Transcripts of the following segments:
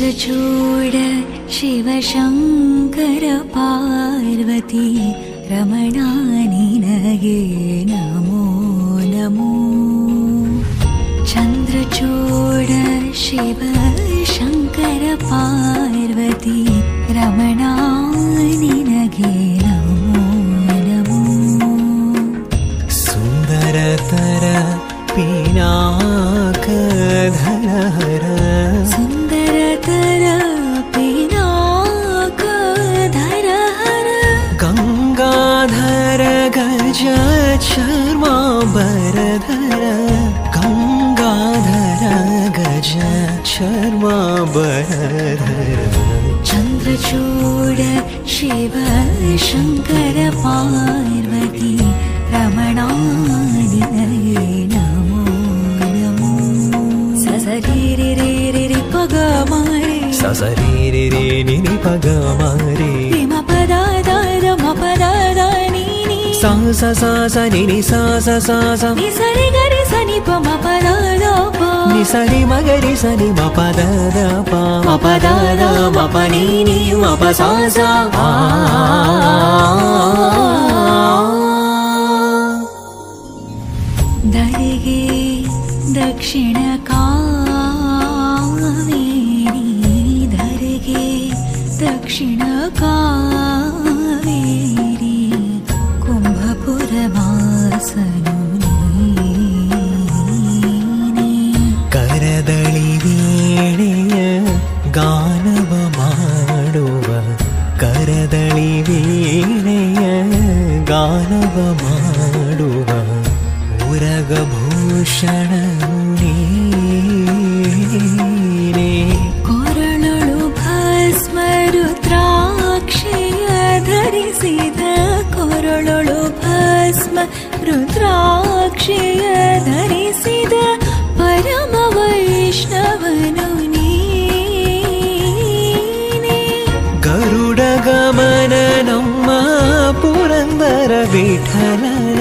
चन्द्रचूड शिवशङ्कर पार्वती रमणा निनगे नमो नमो। चन्द्रचूड शिवशङ्कर पार्वती रमणा निनगे नमो नमो। सुन्दरतर पिनाकधर सुन्दरतर पिनाकधर गङ्गाधर गज चर्माम्बरधर गङ्गाधर गज चर्माम्बरधर। चन्द्रचूड शिव शङ्कर पार्वती रमणा निनगे नमो नमो। ससरी रे रे रे रे पग मारे ससरी रे रे नि नि पग मारे म पद द म पद द नि नि सा सा सा सा नि नि सा सा सा सा नि सरि ग रे स नि प म पद द प नि सरि म ग रे स नि म पद द प म पद द म प नि नि म प सा सा आ। धरिगे दक्षिण कावेरी धरिगे दक्षिण कावेरी कुंभपुर वासनु नीने। करदळि वीणೆಯ ಗಾನವ ಮಾಡುವ करदळि वीणೆಯ ಗಾನವ ಮಾಡುವ उरगभूषण ನೀನೇ। ಕೊರಳೊಳು ಭಸ್ಮ ರುದ್ರಾಕ್ಷಿಯ ಧರಿಸಿದ ಕೊರಳೊಳು ಭಸ್ಮ ರುದ್ರಾಕ್ಷಿಯ ಧರಿಸಿದ ಪರಮ ವೈಷ್ಣವನು ನೀನೇ। ಗರುಡ ಗಮನ ನಮ್ಮ ಪುರಂದರ ವಿಠಲನ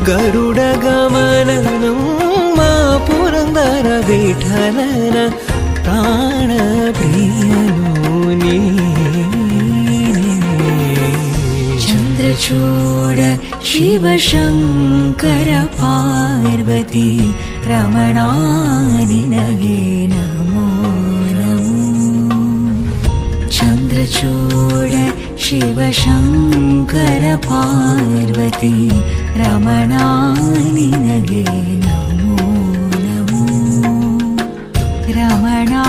ಗರುಡ ಗಮನ ನಮ್ಮ ಪುರಂದರ ವಿಠಲನ ಪ್ರಾಣ ಪ್ರಿಯನು ನೀನೇ। ಚಂದ್ರಚೂಡ ಶಿವಶಂಕರ ಪಾರ್ವತಿ ರಮಣಾ ನಿನಗೆ ನಮೋ ನಮೋ। ಚಂದ್ರಚೂಡ ಶಿವಶಂಕರ ಪಾರ್ವತಿ ರಮಣಾ ನಿನಗೆ ನಮೋ ನಮೋ ರಮಣಾ।